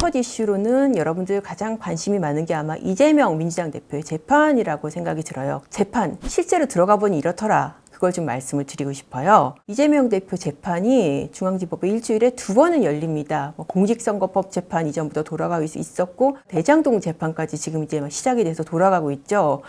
첫 이슈로는 여러분들 가장 관심이 많은 게 아마 이재명 민주당 대표의 재판이라고 생각이 들어요. 재판 실제로 들어가 보니 이렇더라. 그걸 좀 말씀을 드리고 싶어요. 이재명 대표 재판이 중앙지법에 일주일에 2번은 열립니다. 공직선거법 재판 이전부터 돌아가고 있었고 대장동 재판까지 지금 이제 시작이 돼서 돌아가고 있죠.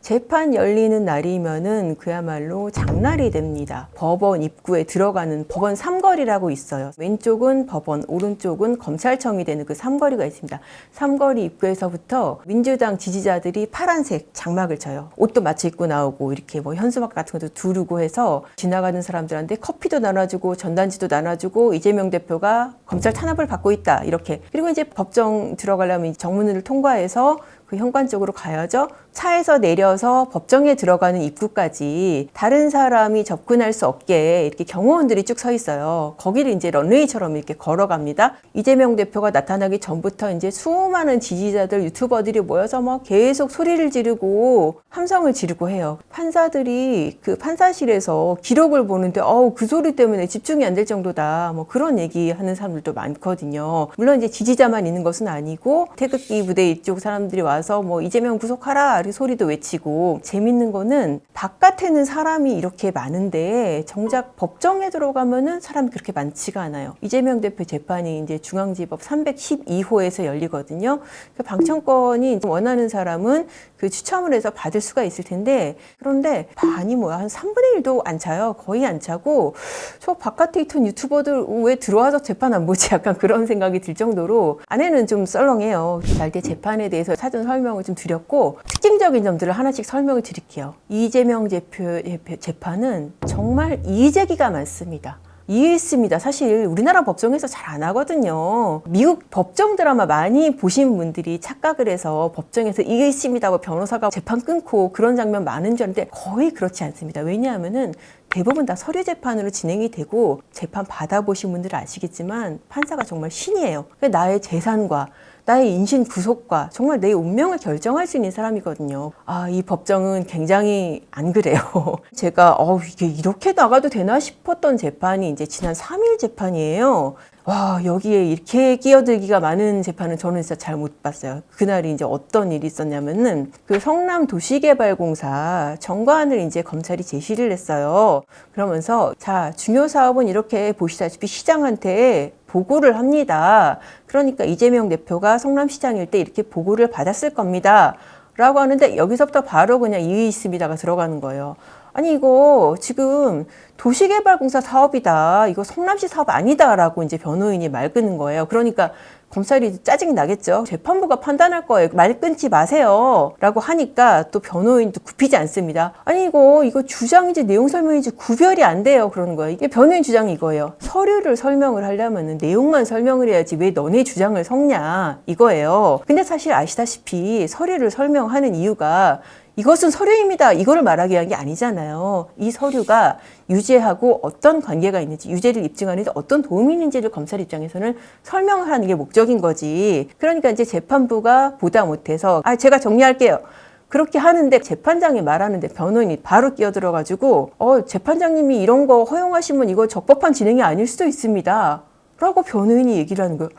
재판 열리는 날이면은 그야말로 장날이 됩니다. 법원 입구에 들어가는 법원 삼거리라고 있어요. 왼쪽은 법원, 오른쪽은 검찰청이 되는 그 삼거리가 있습니다. 삼거리 입구에서부터 민주당 지지자들이 파란색 장막을 쳐요. 옷도 마치 입고 나오고 이렇게 현수막 같은 것도 두르고 해서 지나가는 사람들한테 커피도 나눠주고 전단지도 나눠주고 이재명 대표가 검찰 탄압을 받고 있다 이렇게. 그리고 이제 법정 들어가려면 정문을 통과해서 그 현관 쪽으로 가야죠. 차에서 내려서 법정에 들어가는 입구까지 다른 사람이 접근할 수 없게 이렇게 경호원들이 쭉 서 있어요. 거기를 이제 런웨이처럼 이렇게 걸어갑니다. 이재명 대표가 나타나기 전부터 이제 수많은 지지자들, 유튜버들이 모여서 막 계속 소리를 지르고 함성을 지르고 해요. 판사들이 그 판사실에서 기록을 보는데 그 소리 때문에 집중이 안 될 정도다. 그런 얘기하는 사람들도 많거든요. 물론 이제 지지자만 있는 것은 아니고 태극기 부대 이쪽 사람들이 와서 이재명 구속하라 이렇게 소리도 외치고. 재밌는 거는 바깥에는 사람이 이렇게 많은데 정작 법정에 들어가면은 사람이 그렇게 많지가 않아요. 이재명 대표 재판이 이제 중앙지법 312호에서 열리거든요. 그 방청권이 원하는 사람은 그 추첨을 해서 받을 수가 있을 텐데, 그런데 반이 한 3분의 1도 안 차요. 거의 안 차고, 저 바깥에 있던 유튜버들 왜 들어와서 재판 안 보지? 약간 그런 생각이 들 정도로 안에는 좀 썰렁해요. 이제 재판에 대해서 사전 설명을 좀 드렸고, 특징적인 점들을 하나씩 설명을 드릴게요. 이재명 대표 재판은 정말 이의제기가 많습니다. 이해했습니다. 사실 우리나라 법정에서 잘 안 하거든요. 미국 법정 드라마 많이 보신 분들이 착각을 해서 법정에서 이해했습니다 하고 변호사가 재판 끊고 그런 장면 많은 줄 알았는데 거의 그렇지 않습니다. 왜냐하면은 대부분 다 서류 재판으로 진행이 되고, 재판 받아보신 분들은 아시겠지만 판사가 정말 신이에요. 나의 재산과 나의 인신 구속과 정말 내 운명을 결정할 수 있는 사람이거든요. 이 법정은 굉장히 안 그래요. 제가 이게 이렇게 나가도 되나 싶었던 재판이 이제 지난 3일 재판이에요. 와, 여기에 이렇게 끼어들기가 많은 재판은 저는 진짜 잘 못 봤어요. 그날이 이제 어떤 일이 있었냐면은 그 성남도시개발공사 정관을 이제 검찰이 제시를 했어요. 그러면서 자, 중요 사업은 이렇게 보시다시피 시장한테 보고를 합니다. 그러니까 이재명 대표가 성남시장일 때 이렇게 보고를 받았을 겁니다. 라고 하는데 여기서부터 바로 그냥 이의 있습니다가 들어가는 거예요. 아니 이거 지금 도시개발공사 사업이다. 이거 성남시 사업 아니다라고 이제 변호인이 말 끊는 거예요. 그러니까 검찰이 짜증이 나겠죠. 재판부가 판단할 거예요. 말 끊지 마세요. 라고 하니까 또 변호인도 굽히지 않습니다. 아니 이거 주장인지 내용 설명인지 구별이 안 돼요. 그러는 거예요. 이게 변호인 주장이 이거예요. 서류를 설명을 하려면 내용만 설명을 해야지 왜 너네 주장을 섞냐 이거예요. 근데 사실 아시다시피 서류를 설명하는 이유가 이것은 서류입니다. 이거를 말하기 위한 게 아니잖아요. 이 서류가 유죄하고 어떤 관계가 있는지, 유죄를 입증하는데 어떤 도움이 있는지를 검찰 입장에서는 설명을 하는 게 목적인 거지. 그러니까 이제 재판부가 보다 못해서 제가 정리할게요. 그렇게 하는데 재판장이 말하는데 변호인이 바로 끼어들어가지고 재판장님이 이런 거 허용하시면 이거 적법한 진행이 아닐 수도 있습니다. 라고 변호인이 얘기를 하는 거예요.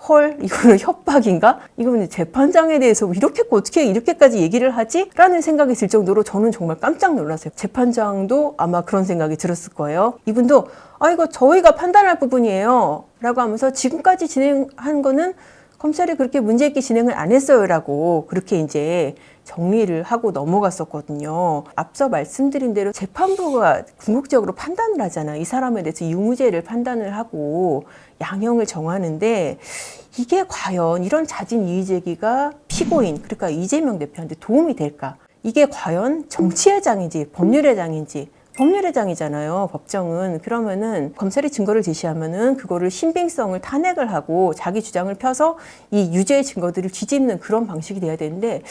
헐, 이거는 협박인가? 이거는 재판장에 대해서 어떻게 이렇게까지 얘기를 하지? 라는 생각이 들 정도로 저는 정말 깜짝 놀랐어요. 재판장도 아마 그런 생각이 들었을 거예요. 이분도 이거 저희가 판단할 부분이에요. 라고 하면서 지금까지 진행한 거는 검찰이 그렇게 문제 있게 진행을 안 했어요. 라고 그렇게 이제 정리를 하고 넘어갔었거든요. 앞서 말씀드린 대로 재판부가 궁극적으로 판단을 하잖아요. 이 사람에 대해서 유무죄를 판단을 하고 양형을 정하는데 이게 과연 이런 자진 이의 제기가 피고인, 그러니까 이재명 대표한테 도움이 될까? 이게 과연 정치의 장인지 법률의 장인지, 법률의 장이잖아요, 법정은. 그러면은 검찰이 증거를 제시하면은 그거를 신빙성을 탄핵을 하고 자기 주장을 펴서 이 유죄의 증거들을 뒤집는 그런 방식이 돼야 되는데,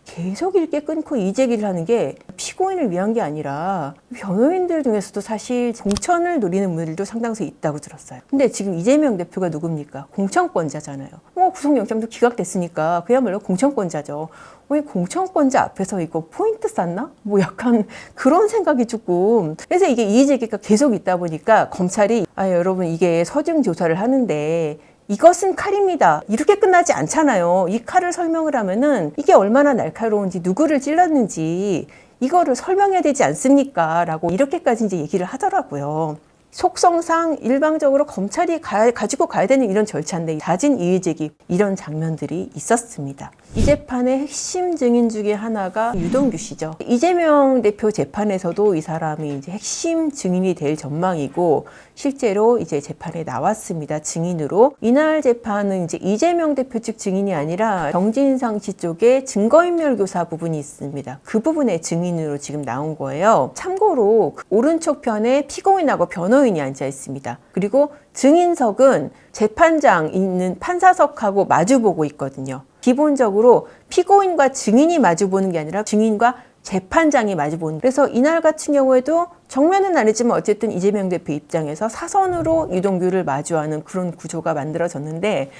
계속 이렇게 끊고 이의제기를 하는 게 피고인을 위한 게 아니라 변호인들 중에서도 사실 공천을 노리는 분들도 상당수 있다고 들었어요. 근데 지금 이재명 대표가 누굽니까? 공천권자잖아요. 구속영장도 기각됐으니까 그야말로 공천권자죠. 왜 공천권자 앞에서 이거 포인트 쌌나? 약간 그런 생각이 조금. 그래서 이게 이의제기가 계속 있다 보니까 검찰이 여러분 이게 서증 조사를 하는데 이것은 칼입니다. 이렇게 끝나지 않잖아요. 이 칼을 설명을 하면은 이게 얼마나 날카로운지, 누구를 찔렀는지 이거를 설명해야 되지 않습니까? 라고 이렇게까지 이제 얘기를 하더라고요. 속성상 일방적으로 검찰이 가지고 가야 되는 이런 절차인데 자진 이의제기 이런 장면들이 있었습니다. 이 재판의 핵심 증인 중에 하나가 유동규 씨죠. 이재명 대표 재판에서도 이 사람이 이제 핵심 증인이 될 전망이고 실제로 이제 재판에 나왔습니다. 증인으로. 이날 재판은 이제 이재명 대표 측 증인이 아니라 정진상 씨 쪽에 증거인멸 교사 부분이 있습니다. 그 부분의 증인으로 지금 나온 거예요. 참고로 오른쪽 편에 피고인하고 변호인이 앉아 있습니다. 그리고 증인석은 재판장 있는 판사석하고 마주보고 있거든요. 기본적으로 피고인과 증인이 마주보는 게 아니라 증인과 재판장이 마주보는. 그래서 이날 같은 경우에도 정면은 아니지만 어쨌든 이재명 대표 입장에서 사선으로 유동규를 마주하는 그런 구조가 만들어졌는데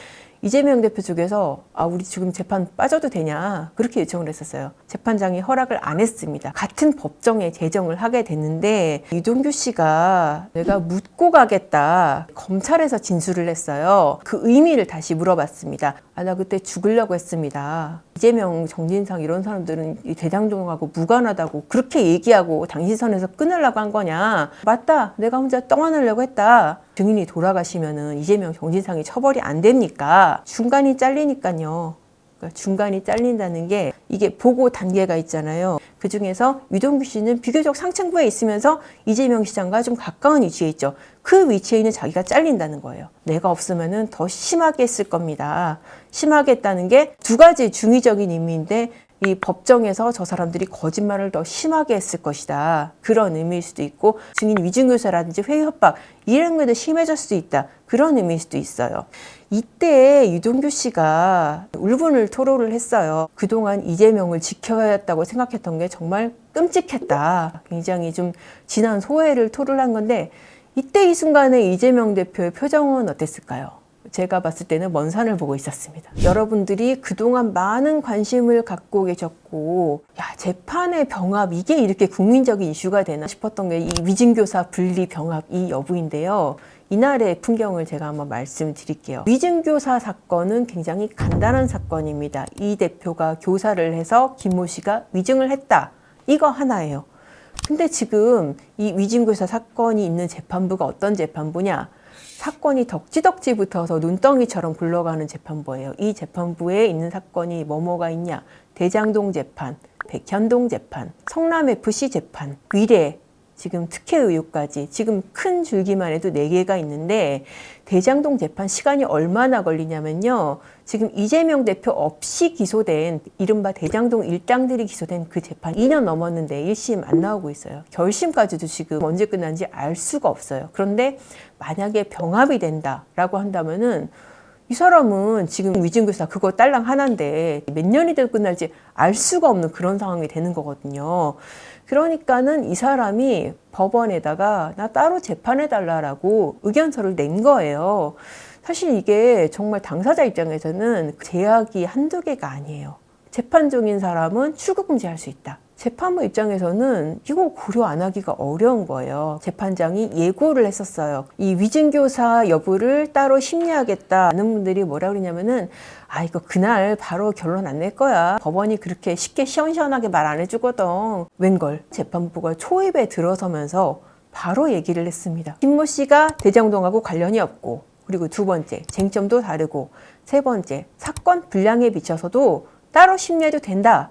이재명 대표 쪽에서 우리 지금 재판 빠져도 되냐 그렇게 요청을 했었어요. 재판장이 허락을 안 했습니다. 같은 법정에 제정을 하게 됐는데 유동규 씨가 내가 묻고 가겠다 검찰에서 진술을 했어요. 그 의미를 다시 물어봤습니다. 나 그때 죽으려고 했습니다. 이재명, 정진상 이런 사람들은 대장동하고 무관하다고 그렇게 얘기하고 당신 선에서 끊으려고 한 거냐. 맞다. 내가 혼자 떠안으려고 했다. 증인이 돌아가시면은 이재명, 정진상이 처벌이 안 됩니까? 중간이 잘리니까요. 그러니까 중간이 잘린다는 게 이게 보고 단계가 있잖아요. 그중에서 유동규 씨는 비교적 상층부에 있으면서 이재명 시장과 좀 가까운 위치에 있죠. 그 위치에 있는 자기가 잘린다는 거예요. 내가 없으면은 더 심하게 했을 겁니다. 심하게 했다는 게 두 가지 중의적인 의미인데 이 법정에서 저 사람들이 거짓말을 더 심하게 했을 것이다. 그런 의미일 수도 있고 증인 위증교사라든지 회의 협박 이런 것도 심해질 수도 있다. 그런 의미일 수도 있어요. 이때 유동규 씨가 울분을 토로를 했어요. 그동안 이재명을 지켜야 했다고 생각했던 게 정말 끔찍했다. 굉장히 좀 진한 소회를 토로를 한 건데 이때 이 순간에 이재명 대표의 표정은 어땠을까요? 제가 봤을 때는 먼 산을 보고 있었습니다. 여러분들이 그동안 많은 관심을 갖고 계셨고 재판의 병합 이게 이렇게 국민적인 이슈가 되나 싶었던 게 이 위증교사 분리 병합 이 여부인데요. 이날의 풍경을 제가 한번 말씀드릴게요. 위증교사 사건은 굉장히 간단한 사건입니다. 이 대표가 교사를 해서 김모 씨가 위증을 했다. 이거 하나예요. 근데 지금 이 위증교사 사건이 있는 재판부가 어떤 재판부냐? 사건이 덕지덕지 붙어서 눈덩이처럼 굴러가는 재판부예요. 이 재판부에 있는 사건이 뭐가 있냐? 대장동 재판, 백현동 재판, 성남FC 재판, 위례, 지금 특혜 의혹까지 지금 큰 줄기만 해도 4개가 있는데 대장동 재판 시간이 얼마나 걸리냐면요. 지금 이재명 대표 없이 기소된 이른바 대장동 일당들이 기소된 그 재판 2년 넘었는데 1심 안 나오고 있어요. 결심까지도 지금 언제 끝난지 알 수가 없어요. 그런데 만약에 병합이 된다라고 한다면은 이 사람은 지금 위증교사 그거 딸랑 하나인데 몇 년이 돼도 끝날지 알 수가 없는 그런 상황이 되는 거거든요. 그러니까는 이 사람이 법원에다가 나 따로 재판해달라고 의견서를 낸 거예요. 사실 이게 정말 당사자 입장에서는 제약이 한두 개가 아니에요. 재판 중인 사람은 출국금지할 수 있다. 재판부 입장에서는 이거 고려 안 하기가 어려운 거예요. 재판장이 예고를 했었어요. 이 위증교사 여부를 따로 심리하겠다는 분들이 뭐라 그러냐면은 이거 그날 바로 결론 안 낼 거야. 법원이 그렇게 쉽게 시원시원하게 말 안 해주거든. 웬걸 재판부가 초입에 들어서면서 바로 얘기를 했습니다. 김모 씨가 대장동하고 관련이 없고 그리고 두 번째 쟁점도 다르고 세 번째 사건 분량에 비춰서도 따로 심리해도 된다.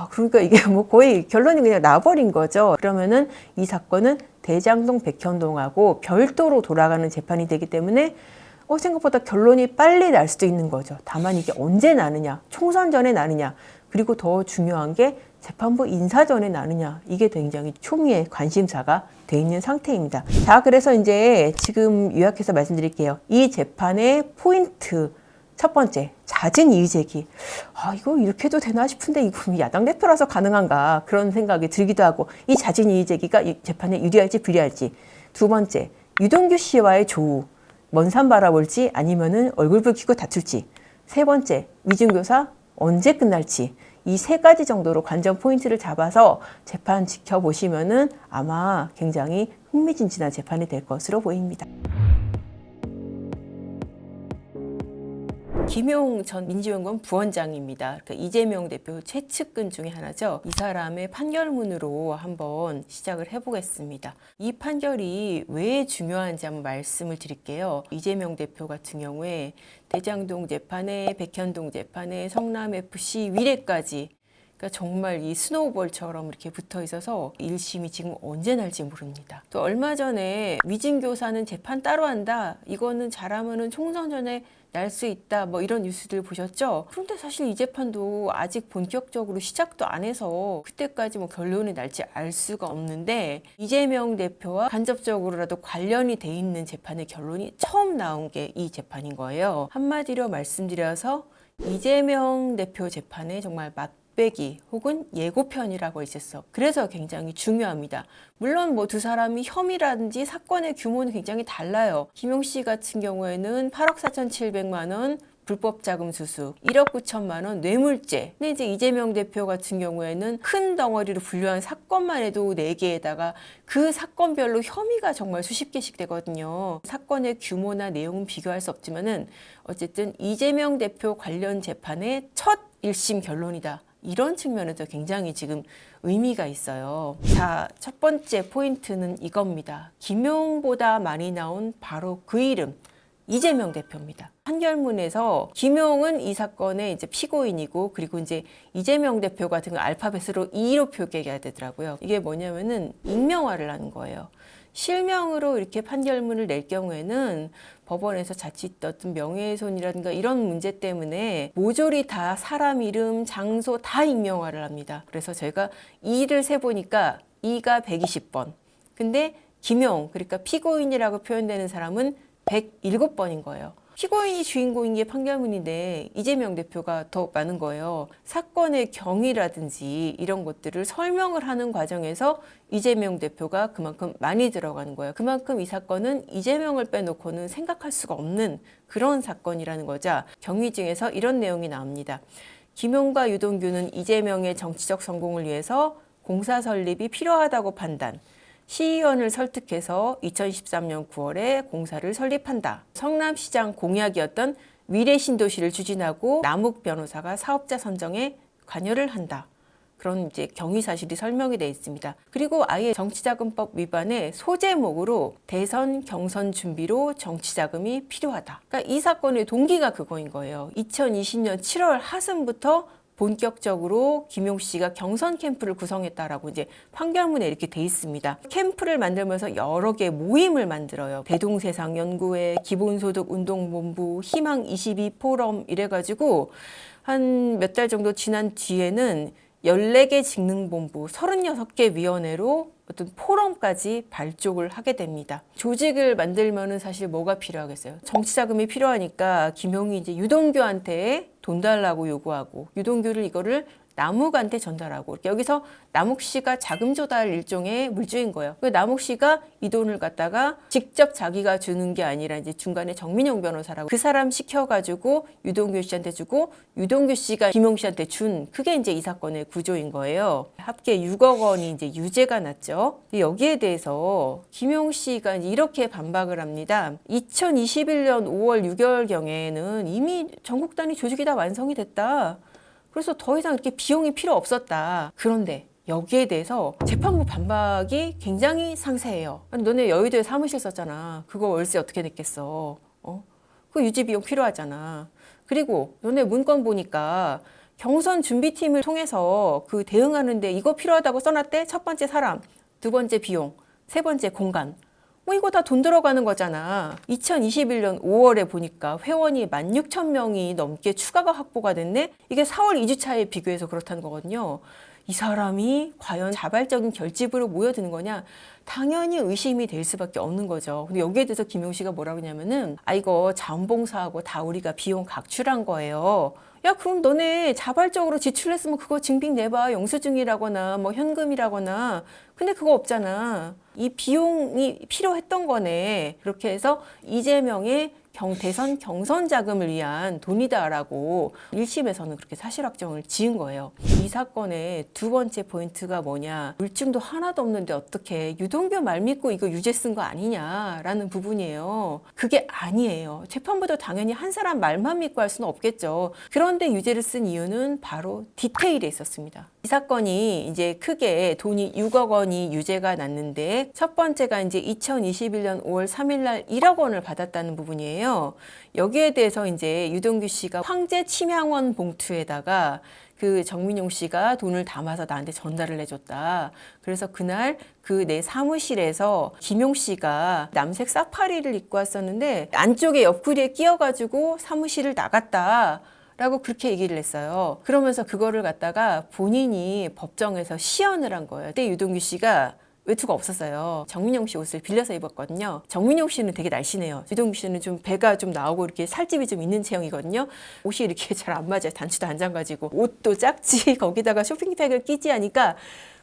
그러니까 이게 뭐 거의 결론이 그냥 나버린 거죠. 그러면은 이 사건은 대장동 백현동하고 별도로 돌아가는 재판이 되기 때문에 생각보다 결론이 빨리 날 수도 있는 거죠. 다만 이게 언제 나느냐, 총선 전에 나느냐, 그리고 더 중요한 게 재판부 인사 전에 나느냐, 이게 굉장히 초미의 관심사가 돼 있는 상태입니다. 자, 그래서 이제 지금 요약해서 말씀드릴게요. 이 재판의 포인트 첫 번째, 잦은 이의제기. 이거 이렇게 해도 되나 싶은데 이거 야당 대표라서 가능한가 그런 생각이 들기도 하고 이 잦은 이의제기가 이 재판에 유리할지 불리할지. 두 번째, 유동규 씨와의 조우. 먼 산 바라볼지 아니면은 얼굴 붉히고 다툴지. 세 번째, 위증교사 언제 끝날지. 이 세 가지 정도로 관전 포인트를 잡아서 재판 지켜보시면은 아마 굉장히 흥미진진한 재판이 될 것으로 보입니다. 김용 전 민주연구원 부원장입니다. 그러니까 이재명 대표 최측근 중에 하나죠. 이 사람의 판결문으로 한번 시작을 해보겠습니다. 이 판결이 왜 중요한지 한번 말씀을 드릴게요. 이재명 대표 같은 경우에 대장동 재판에, 백현동 재판에, 성남FC 위례까지, 그러니까 정말 이 스노우볼처럼 이렇게 붙어 있어서 1심이 지금 언제 날지 모릅니다. 또 얼마 전에 위증교사는 재판 따로 한다. 이거는 잘하면은 총선 전에 날 수 있다. 뭐 이런 뉴스들 보셨죠? 그런데 사실 이 재판도 아직 본격적으로 시작도 안 해서 그때까지 뭐 결론이 날지 알 수가 없는데, 이재명 대표와 간접적으로라도 관련이 돼 있는 재판의 결론이 처음 나온 게 이 재판인 거예요. 한마디로 말씀드려서 이재명 대표 재판에 정말 빼기 혹은 예고편이라고 있었어. 그래서 굉장히 중요합니다. 물론 뭐 두 사람이 혐의라든지 사건의 규모는 굉장히 달라요. 김용 씨 같은 경우에는 8억 4,700만 원 불법 자금 수수, 1억 9천만 원 뇌물죄. 근데 이제 이재명 대표 같은 경우에는 큰 덩어리로 분류한 사건만 해도 4개에다가 그 사건별로 혐의가 정말 수십 개씩 되거든요. 사건의 규모나 내용은 비교할 수 없지만은 어쨌든 이재명 대표 관련 재판의 첫 1심 결론이다. 이런 측면에서 굉장히 지금 의미가 있어요. 자, 첫 번째 포인트는 이겁니다. 김용보다 많이 나온 바로 그 이름, 이재명 대표입니다. 판결문에서 김용은 이 사건의 이제 피고인이고, 그리고 이제 이재명 대표 같은 거 알파벳으로 E로 표기해야 되더라고요. 이게 뭐냐면은 익명화를 하는 거예요. 실명으로 이렇게 판결문을 낼 경우에는 법원에서 자칫 어떤 명예훼손이라든가 이런 문제 때문에 모조리 다 사람 이름, 장소 다 익명화를 합니다. 그래서 저희가 E를 세보니까 E가 120번. 근데 김용, 그러니까 피고인이라고 표현되는 사람은 107번인 거예요. 피고인이 주인공인 게 판결문인데 이재명 대표가 더 많은 거예요. 사건의 경위라든지 이런 것들을 설명을 하는 과정에서 이재명 대표가 그만큼 많이 들어가는 거예요. 그만큼 이 사건은 이재명을 빼놓고는 생각할 수가 없는 그런 사건이라는 거죠. 경위 중에서 이런 내용이 나옵니다. 김용과 유동규는 이재명의 정치적 성공을 위해서 공사 설립이 필요하다고 판단, 시의원을 설득해서 2013년 9월에 공사를 설립한다. 성남시장 공약이었던 위례 신도시를 추진하고 남욱 변호사가 사업자 선정에 관여를 한다. 그런 이제 경위 사실이 설명이 되어 있습니다. 그리고 아예 정치자금법 위반의 소제목으로 대선 경선 준비로 정치자금이 필요하다. 그러니까 이 사건의 동기가 그거인 거예요. 2020년 7월 하순부터 본격적으로 김용 씨가 경선 캠프를 구성했다라고 이제 판결문에 이렇게 돼 있습니다. 캠프를 만들면서 여러 개 모임을 만들어요. 대동세상연구회, 기본소득운동본부, 희망22 포럼 이래가지고 한 몇 달 정도 지난 뒤에는 14개 직능본부, 36개 위원회로 어떤 포럼까지 발족을 하게 됩니다. 조직을 만들면은 사실 뭐가 필요하겠어요? 정치자금이 필요하니까 김용이 이제 유동규한테 돈 달라고 요구하고, 유동규를 이거를 남욱한테 전달하고, 여기서 남욱 씨가 자금 조달 일종의 물주인 거예요. 남욱 씨가 이 돈을 갖다가 직접 자기가 주는 게 아니라 이제 중간에 정민용 변호사라고 그 사람 시켜가지고 유동규 씨한테 주고, 유동규 씨가 김용 씨한테 준, 그게 이제 이 사건의 구조인 거예요. 합계 6억 원이 이제 유죄가 났죠. 여기에 대해서 김용 씨가 이렇게 반박을 합니다. 2021년 5월 6월경에는 이미 전국 단위 조직이 다 완성이 됐다. 그래서 더 이상 이렇게 비용이 필요 없었다. 그런데 여기에 대해서 재판부 반박이 굉장히 상세해요. 아니, 너네 여의도에 사무실 썼잖아. 그거 월세 어떻게 냈겠어? 그 유지 비용 필요하잖아. 그리고 너네 문건 보니까 경선 준비팀을 통해서 그 대응하는데 이거 필요하다고 써놨대? 첫 번째 사람, 두 번째 비용, 세 번째 공간. 이거 다 돈 들어가는 거잖아. 2021년 5월에 보니까 회원이 16,000명이 넘게 추가가 확보가 됐네? 이게 4월 2주차에 비교해서 그렇다는 거거든요. 이 사람이 과연 자발적인 결집으로 모여드는 거냐? 당연히 의심이 될 수밖에 없는 거죠. 근데 여기에 대해서 김용 씨가 뭐라고 하냐면은, 이거 자원봉사하고 다 우리가 비용 각출한 거예요. 야, 그럼 너네 자발적으로 지출했으면 그거 증빙 내봐. 영수증이라거나 뭐 현금이라거나. 근데 그거 없잖아. 이 비용이 필요했던 거네. 그렇게 해서 이재명의 대선 경선 자금을 위한 돈이다라고 1심에서는 그렇게 사실 확정을 지은 거예요. 이 사건의 두 번째 포인트가 뭐냐. 물증도 하나도 없는데 어떻게 유동규 말 믿고 이거 유죄 쓴 거 아니냐라는 부분이에요. 그게 아니에요. 재판부도 당연히 한 사람 말만 믿고 할 수는 없겠죠. 그런데 유죄를 쓴 이유는 바로 디테일에 있었습니다. 이 사건이 이제 크게 돈이 6억 원이 유죄가 났는데 첫 번째가 이제 2021년 5월 3일 날 1억 원을 받았다는 부분이에요. 여기에 대해서 이제 유동규 씨가 황제 침향원 봉투에다가 그 정민용 씨가 돈을 담아서 나한테 전달을 해줬다. 그래서 그날 그 내 사무실에서 김용 씨가 남색 사파리를 입고 왔었는데 안쪽에 옆구리에 끼어가지고 사무실을 나갔다. 라고 그렇게 얘기를 했어요. 그러면서 그거를 갖다가 본인이 법정에서 시연을 한 거예요. 그때 유동규 씨가 외투가 없었어요. 정민용 씨 옷을 빌려서 입었거든요. 정민용 씨는 되게 날씬해요. 유동규 씨는 좀 배가 좀 나오고 이렇게 살집이 좀 있는 체형이거든요. 옷이 이렇게 잘 안 맞아요. 단추도 안 잠가지고. 옷도 작지. 거기다가 쇼핑백을 끼지 하니까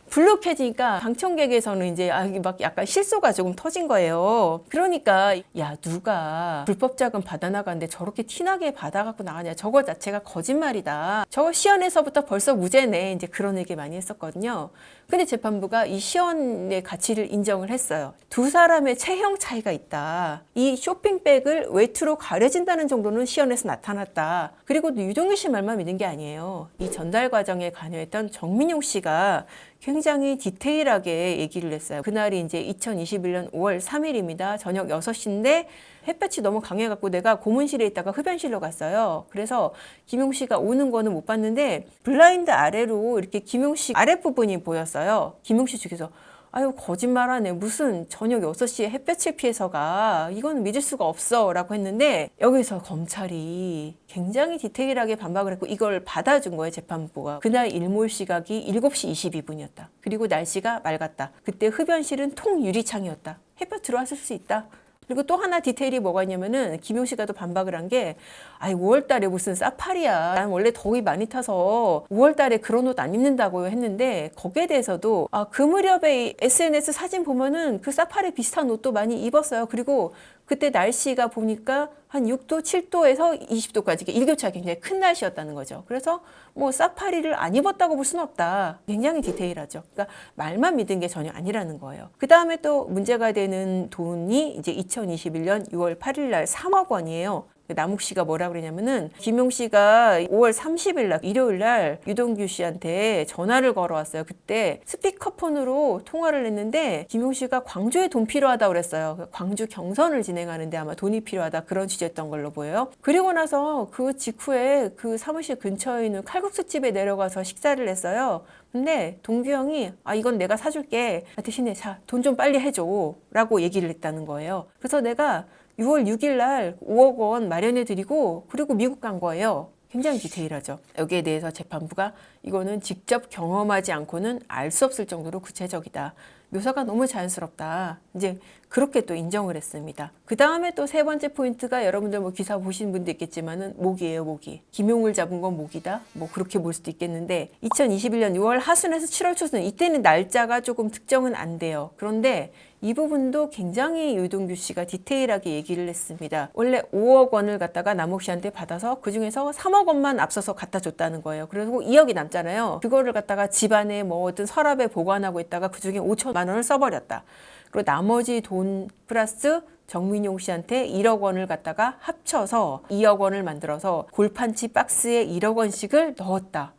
불룩해지니까 방청객에서는 이제 막 약간 실소가 조금 터진 거예요. 그러니까 야, 누가 불법 자금 받아나가는데 저렇게 티나게 받아갖고 나가냐. 저거 자체가 거짓말이다. 저거 시연에서부터 벌써 무죄네. 이제 그런 얘기 많이 했었거든요. 근데 재판부가 이 시연의 가치를 인정을 했어요. 두 사람의 체형 차이가 있다. 이 쇼핑백을 외투로 가려진다는 정도는 시연에서 나타났다. 그리고 유동규 씨 말만 믿은 게 아니에요. 이 전달 과정에 관여했던 정민용 씨가 굉장히 디테일하게 얘기를 했어요. 그날이 이제 2021년 5월 3일입니다. 저녁 6시인데 햇볕이 너무 강해갖고 내가 고문실에 있다가 흡연실로 갔어요. 그래서 김용 씨가 오는 거는 못 봤는데 블라인드 아래로 이렇게 김용 씨 아랫부분이 보였어요. 김용 씨 측에서 아유, 거짓말하네. 무슨 저녁 6시에 햇볕을 피해서 가. 이건 믿을 수가 없어. 라고 했는데 여기서 검찰이 굉장히 디테일하게 반박을 했고 이걸 받아준 거예요. 재판부가. 그날 일몰 시각이 7시 22분이었다. 그리고 날씨가 맑았다. 그때 흡연실은 통유리창이었다. 햇볕 들어왔을 수 있다. 그리고 또 하나 디테일이 뭐가 있냐면은 김용 씨가 또 반박을 한 게 아이 5월 달에 무슨 사파리야. 난 원래 더위 많이 타서 5월 달에 그런 옷 안 입는다고 했는데 거기에 대해서도 그 무렵에 SNS 사진 보면은 그 사파리 비슷한 옷도 많이 입었어요. 그리고 그때 날씨가 보니까 한 6도, 7도에서 20도까지 일교차가 굉장히 큰 날씨였다는 거죠. 그래서 뭐 사파리를 안 입었다고 볼 수는 없다. 굉장히 디테일하죠. 그러니까 말만 믿은 게 전혀 아니라는 거예요. 그 다음에 또 문제가 되는 돈이 이제 2021년 6월 8일 날 3억 원이에요. 남욱 씨가 뭐라 그러냐면은 김용 씨가 5월 30일 날 일요일 날 유동규 씨한테 전화를 걸어왔어요. 그때 스피커폰으로 통화를 했는데 김용 씨가 광주에 돈 필요하다고 그랬어요. 광주 경선을 진행하는데 아마 돈이 필요하다 그런 취지였던 걸로 보여요. 그리고 나서 그 직후에 그 사무실 근처에 있는 칼국수집에 내려가서 식사를 했어요. 근데 동규 형이 이건 내가 사줄게. 대신에 자, 돈 좀 빨리 해줘 라고 얘기를 했다는 거예요. 그래서 내가 6월 6일 날 5억 원 마련해 드리고 그리고 미국 간 거예요. 굉장히 디테일하죠. 여기에 대해서 재판부가 이거는 직접 경험하지 않고는 알 수 없을 정도로 구체적이다. 묘사가 너무 자연스럽다. 이제 그렇게 또 인정을 했습니다. 그 다음에 또 세 번째 포인트가 여러분들 뭐 기사 보신 분도 있겠지만은 모기예요, 모기. 김용을 잡은 건 모기다. 뭐 그렇게 볼 수도 있겠는데 2021년 6월 하순에서 7월 초순 이때는 날짜가 조금 특정은 안 돼요. 그런데 이 부분도 굉장히 유동규 씨가 디테일하게 얘기를 했습니다. 원래 5억 원을 갖다가 남욱 씨한테 받아서 그중에서 3억 원만 앞서서 갖다 줬다는 거예요. 그리고 2억이 남잖아요. 그거를 갖다가 집안에 뭐 어떤 서랍에 보관하고 있다가 그중에 5천만 원을 써버렸다. 그리고 나머지 돈 플러스 정민용 씨한테 1억 원을 갖다가 합쳐서 2억 원을 만들어서 골판치 박스에 1억 원씩을 넣었다.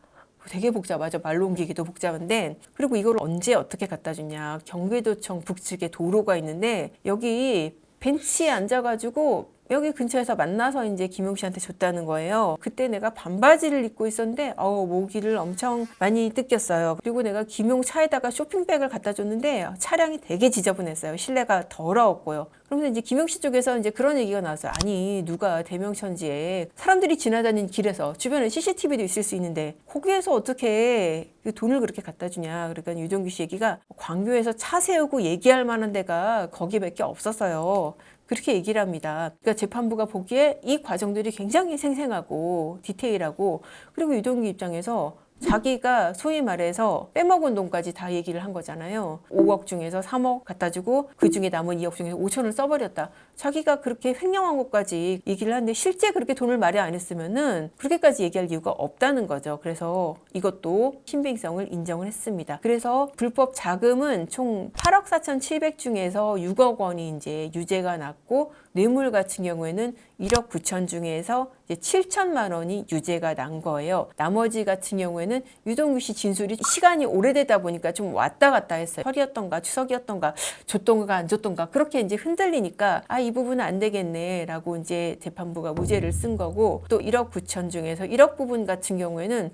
되게 복잡하죠. 말로 옮기기도 복잡한데 그리고 이걸 언제 어떻게 갖다 주냐. 경기도청 북측에 도로가 있는데 여기 벤치에 앉아가지고 여기 근처에서 만나서 이제 김용 씨한테 줬다는 거예요. 그때 내가 반바지를 입고 있었는데 모기를 엄청 많이 뜯겼어요. 그리고 내가 김용 차에다가 쇼핑백을 갖다 줬는데 차량이 되게 지저분했어요. 실내가 더러웠고요. 그러면서 이제 김용 씨 쪽에서 이제 그런 얘기가 나왔어요. 아니 누가 대명천지에 사람들이 지나다니는 길에서 주변에 CCTV도 있을 수 있는데 거기에서 어떻게 돈을 그렇게 갖다 주냐. 그러니까 유동규 씨 얘기가 광교에서 차 세우고 얘기할 만한 데가 거기밖에 없었어요. 그렇게 얘기를 합니다. 그러니까 재판부가 보기에 이 과정들이 굉장히 생생하고 디테일하고, 그리고 유동규 입장에서 자기가 소위 말해서 빼먹은 돈까지 다 얘기를 한 거잖아요. 5억 중에서 3억 갖다 주고 그 중에 남은 2억 중에서 5천을 써버렸다. 자기가 그렇게 횡령한 것까지 얘기를 하는데 실제 그렇게 돈을 마련 안 했으면은 그렇게까지 얘기할 이유가 없다는 거죠. 그래서 이것도 신빙성을 인정을 했습니다. 그래서 불법 자금은 총 8억 4,700 중에서 6억 원이 이제 유죄가 났고, 뇌물 같은 경우에는 1억 9천 중에서 이제 7천만 원이 유죄가 난 거예요. 나머지 같은 경우에는 유동규 씨 진술이 시간이 오래되다 보니까 좀 왔다 갔다 했어요. 설이었던가 추석이었던가 줬던가 안 줬던가 그렇게 이제 흔들리니까 이 부분은 안 되겠네 라고 이제 재판부가 무죄를 쓴 거고, 또 1억 9천 중에서 1억 부분 같은 경우에는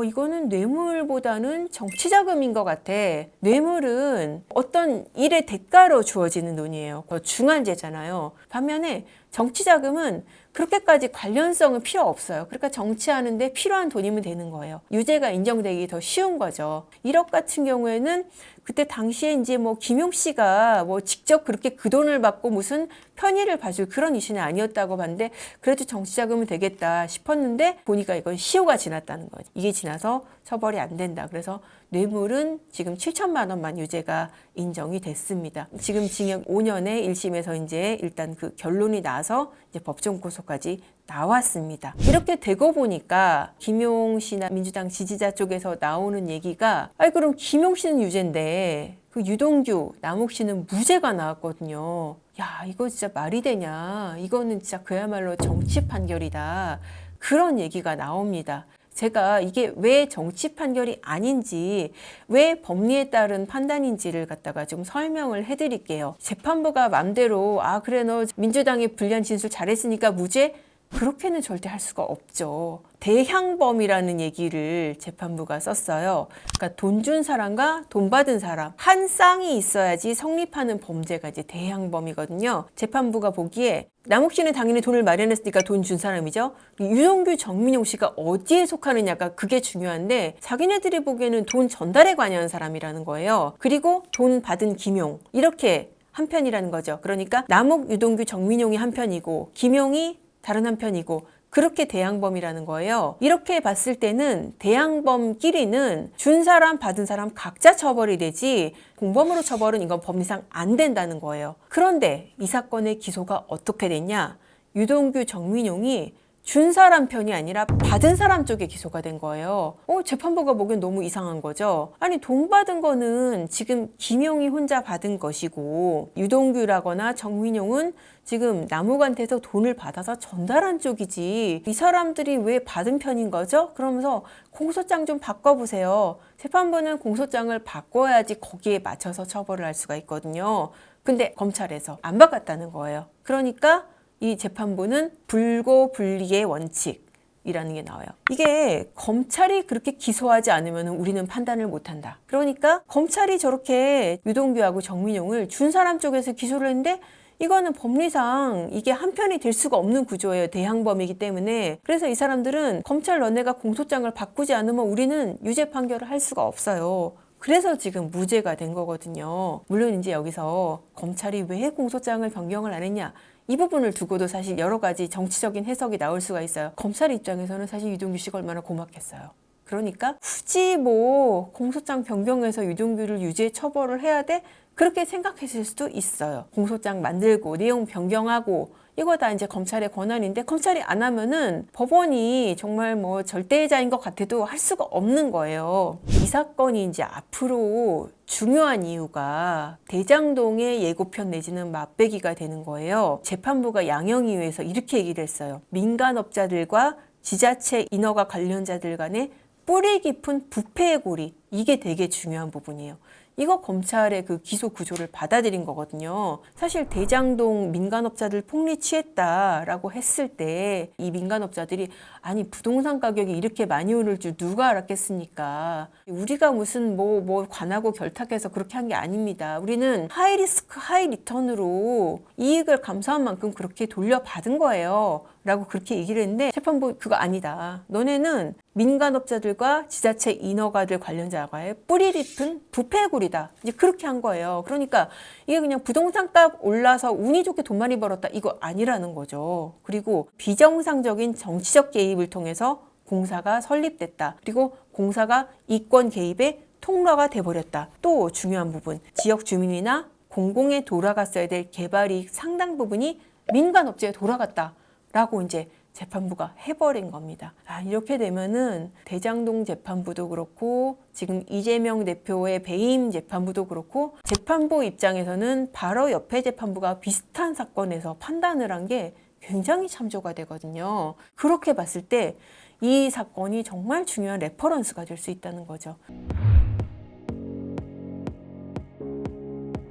이거는 뇌물보다는 정치자금인 것 같아. 뇌물은 어떤 일의 대가로 주어지는 돈이에요. 중환제잖아요. 반면에 정치자금은 그렇게까지 관련성은 필요 없어요. 그러니까 정치하는데 필요한 돈이면 되는 거예요. 유죄가 인정되기 더 쉬운 거죠. 1억 같은 경우에는 그때 당시에 이제 뭐 김용 씨가 뭐 직접 그렇게 그 돈을 받고 무슨 편의를 봐줄 그런 이슈는 아니었다고 봤는데, 그래도 정치자금은 되겠다 싶었는데 보니까 이건 시효가 지났다는 거죠. 이게 지나서 처벌이 안 된다. 그래서 뇌물은 지금 7천만 원만 유죄가 인정이 됐습니다. 지금 징역 5년에 1심에서 이제 일단 그 결론이 나서 이제 법정 고소까지 나왔습니다. 이렇게 되고 보니까 김용 씨나 민주당 지지자 쪽에서 나오는 얘기가, 그럼 김용 씨는 유죄인데 그 유동규, 남욱 씨는 무죄가 나왔거든요. 야, 이거 진짜 말이 되냐? 이거는 진짜 그야말로 정치 판결이다. 그런 얘기가 나옵니다. 제가 이게 왜 정치 판결이 아닌지, 왜 법리에 따른 판단인지를 갖다가 좀 설명을 해드릴게요. 재판부가 맘대로 그래 너 민주당의 불리한 진술 잘했으니까 무죄? 그렇게는 절대 할 수가 없죠. 대향범이라는 얘기를 재판부가 썼어요. 그러니까 돈 준 사람과 돈 받은 사람 한 쌍이 있어야지 성립하는 범죄가 이제 대향범이거든요. 재판부가 보기에 남욱 씨는 당연히 돈을 마련했으니까 돈 준 사람이죠. 유동규, 정민용 씨가 어디에 속하느냐가 그게 중요한데, 자기네들이 보기에는 돈 전달에 관여한 사람이라는 거예요. 그리고 돈 받은 김용, 이렇게 한 편이라는 거죠. 그러니까 남욱, 유동규, 정민용이 한 편이고 김용이 다른 한편이고, 그렇게 대항범이라는 거예요. 이렇게 봤을 때는 대항범끼리는 준 사람 받은 사람 각자 처벌이 되지, 공범으로 처벌은 이건 법리상 안 된다는 거예요. 그런데 이 사건의 기소가 어떻게 됐냐? 유동규, 정민용이 준 사람 편이 아니라 받은 사람 쪽에 기소가 된 거예요. 재판부가 보기엔 너무 이상한 거죠. 아니, 돈 받은 거는 지금 김용이 혼자 받은 것이고, 유동규라거나 정민용은 지금 남욱한테서 돈을 받아서 전달한 쪽이지, 이 사람들이 왜 받은 편인 거죠? 그러면서 공소장 좀 바꿔보세요. 재판부는 공소장을 바꿔야지 거기에 맞춰서 처벌을 할 수가 있거든요. 근데 검찰에서 안 바꿨다는 거예요. 그러니까 이 재판부는 불고불리의 원칙이라는 게 나와요. 이게 검찰이 그렇게 기소하지 않으면 우리는 판단을 못한다. 그러니까 검찰이 저렇게 유동규하고 정민용을 준 사람 쪽에서 기소를 했는데, 이거는 법리상 이게 한편이 될 수가 없는 구조예요. 대항범이기 때문에. 그래서 이 사람들은 검찰 너네가 공소장을 바꾸지 않으면 우리는 유죄 판결을 할 수가 없어요. 그래서 지금 무죄가 된 거거든요. 물론 이제 여기서 검찰이 왜 공소장을 변경을 안 했냐, 이 부분을 두고도 사실 여러 가지 정치적인 해석이 나올 수가 있어요. 검찰 입장에서는 사실 유동규 씨가 얼마나 고맙겠어요. 그러니까 굳이 뭐 공소장 변경해서 유동규를 유죄 처벌을 해야 돼? 그렇게 생각했을 수도 있어요. 공소장 만들고 내용 변경하고 이거 다 이제 검찰의 권한인데, 검찰이 안 하면은 법원이 정말 뭐 절대자인 것 같아도 할 수가 없는 거예요. 이 사건이 이제 앞으로 중요한 이유가 대장동의 예고편 내지는 맛배기가 되는 거예요. 재판부가 양형이유에서 이렇게 얘기를 했어요. 민간업자들과 지자체 인허가 관련자들 간의 뿌리 깊은 부패의 고리, 이게 되게 중요한 부분이에요. 이거 검찰의 그 기소 구조를 받아들인 거거든요. 사실 대장동 민간업자들 폭리 취했다라고 했을 때 이 민간업자들이 아니 부동산 가격이 이렇게 많이 오를 줄 누가 알았겠습니까? 우리가 무슨 뭐 관하고 결탁해서 그렇게 한 게 아닙니다. 우리는 하이 리스크 하이 리턴으로 이익을 감수한 만큼 그렇게 돌려받은 거예요. 라고 그렇게 얘기를 했는데 재판부 그거 아니다. 너네는 민간업자들과 지자체 인허가들 관련자와의 뿌리 깊은 부패굴이다. 이제 그렇게 한 거예요. 그러니까 이게 그냥 부동산 값 올라서 운이 좋게 돈 많이 벌었다. 이거 아니라는 거죠. 그리고 비정상적인 정치적 개입을 통해서 공사가 설립됐다. 그리고 공사가 이권 개입의 통로가 돼버렸다. 또 중요한 부분, 지역 주민이나 공공에 돌아갔어야 될 개발이익 상당 부분이 민간업체에 돌아갔다라고 이제 재판부가 해버린 겁니다. 이렇게 되면은 대장동 재판부도 그렇고 지금 이재명 대표의 배임 재판부도 그렇고 재판부 입장에서는 바로 옆에 재판부가 비슷한 사건에서 판단을 한 게 굉장히 참조가 되거든요. 그렇게 봤을 때 이 사건이 정말 중요한 레퍼런스가 될 수 있다는 거죠.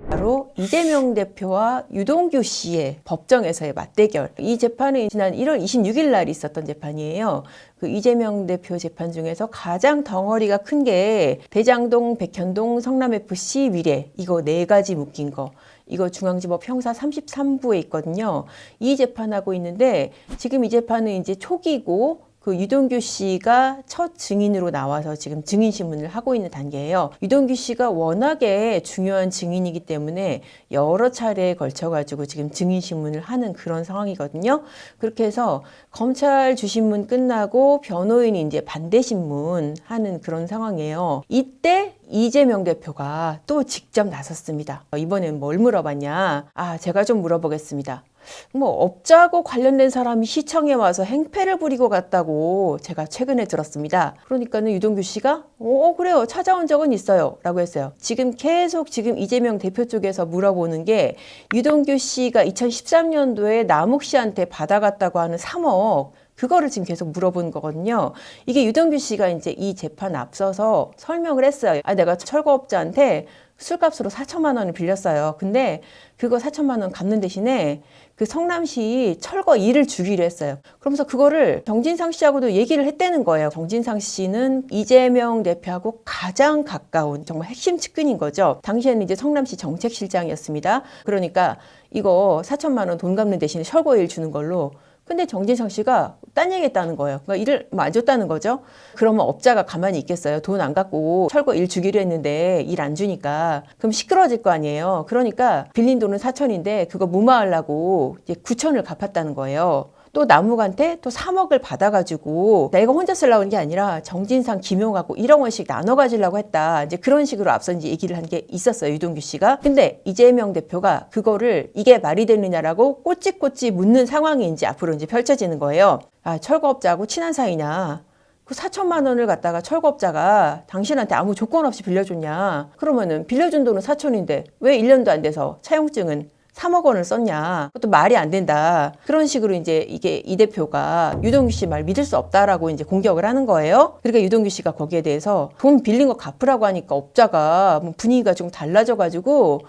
바로 이재명 대표와 유동규 씨의 법정에서의 맞대결. 이 재판은 지난 1월 26일 날 있었던 재판이에요. 그 이재명 대표 재판 중에서 가장 덩어리가 큰 게 대장동, 백현동, 성남FC 위례 이거 4가지 묶인 거. 이거 중앙지법 형사 33부에 있거든요. 이 재판하고 있는데 지금 이 재판은 이제 초기고 그 유동규 씨가 첫 증인으로 나와서 지금 증인신문을 하고 있는 단계예요. 유동규 씨가 워낙에 중요한 증인이기 때문에 여러 차례에 걸쳐가지고 지금 증인신문을 하는 그런 상황이거든요. 그렇게 해서 검찰 주신문 끝나고 변호인이 이제 반대신문 하는 그런 상황이에요. 이때 이재명 대표가 또 직접 나섰습니다. 이번엔 뭘 물어봤냐? 제가 좀 물어보겠습니다. 업자하고 관련된 사람이 시청에 와서 행패를 부리고 갔다고 제가 최근에 들었습니다. 그러니까는 유동규 씨가 그래요. 찾아온 적은 있어요. 라고 했어요. 지금 계속 이재명 대표 쪽에서 물어보는 게 유동규 씨가 2013년도에 남욱 씨한테 받아갔다고 하는 3억 그거를 지금 계속 물어보는 거거든요. 이게 유동규 씨가 이제 이 재판 앞서서 설명을 했어요. 내가 철거업자한테 술값으로 4천만 원을 빌렸어요. 근데 그거 4천만 원 갚는 대신에 그 성남시 철거 일을 주기로 했어요. 그러면서 그거를 정진상 씨하고도 얘기를 했다는 거예요. 정진상 씨는 이재명 대표하고 가장 가까운 정말 핵심 측근인 거죠. 당시에는 이제 성남시 정책실장이었습니다. 그러니까 이거 4천만 원 돈 갚는 대신에 철거 일 주는 걸로. 근데 정진상 씨가 딴 얘기했다는 거예요. 그러니까 일을 안 줬다는 거죠. 그러면 업자가 가만히 있겠어요. 돈 안 갖고 철거 일 주기로 했는데 일 안 주니까. 그럼 시끄러워질 거 아니에요. 그러니까 빌린 돈은 4천인데 그거 무마하려고 이제 9천을 갚았다는 거예요. 또 남욱한테 또 3억을 받아가지고 내가 혼자 쓰려고 한 게 아니라 정진상, 김용하고 1억 원씩 나눠 가지려고 했다. 이제 그런 식으로 앞서 이제 얘기를 한 게 있었어요. 유동규 씨가. 근데 이재명 대표가 그거를 이게 말이 되느냐라고 꼬치꼬치 묻는 상황이 이제 앞으로 이제 펼쳐지는 거예요. 철거업자하고 친한 사이냐. 그 4천만 원을 갖다가 철거업자가 당신한테 아무 조건 없이 빌려줬냐. 그러면은 빌려준 돈은 4천인데 왜 1년도 안 돼서 차용증은 3억 원을 썼냐. 그것도 말이 안 된다. 그런 식으로 이제 이게 이 대표가 유동규 씨 말 믿을 수 없다라고 이제 공격을 하는 거예요. 그러니까 유동규 씨가 거기에 대해서 돈 빌린 거 갚으라고 하니까 업자가 분위기가 좀 달라져가지고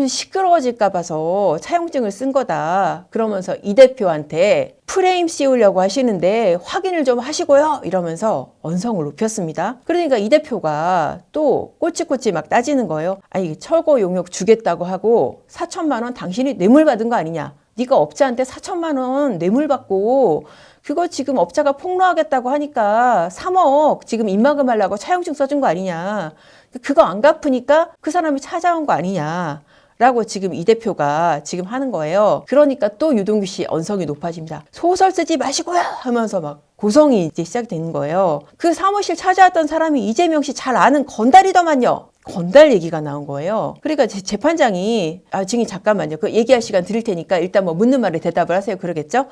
시끄러워질까 봐서 차용증을 쓴 거다. 그러면서 이 대표한테 프레임 씌우려고 하시는데 확인을 좀 하시고요. 이러면서 언성을 높였습니다. 그러니까 이 대표가 또 꼬치꼬치 막 따지는 거예요. 철거 용역 주겠다고 하고 4천만 원 당신이 뇌물 받은 거 아니냐. 네가 업자한테 4천만 원 뇌물 받고 그거 지금 업자가 폭로하겠다고 하니까 3억 지금 입막음 하려고 차용증 써준 거 아니냐. 그거 안 갚으니까 그 사람이 찾아온 거 아니냐. 라고 지금 이 대표가 지금 하는 거예요. 그러니까 또 유동규 씨 언성이 높아집니다. 소설 쓰지 마시고요 하면서 막 고성이 이제 시작되는 거예요. 그 사무실 찾아왔던 사람이 이재명 씨 잘 아는 건달이더만요. 건달 얘기가 나온 거예요. 그러니까 재판장이 증인 잠깐만요. 그 얘기할 시간 드릴 테니까 일단 묻는 말에 대답을 하세요. 그러겠죠?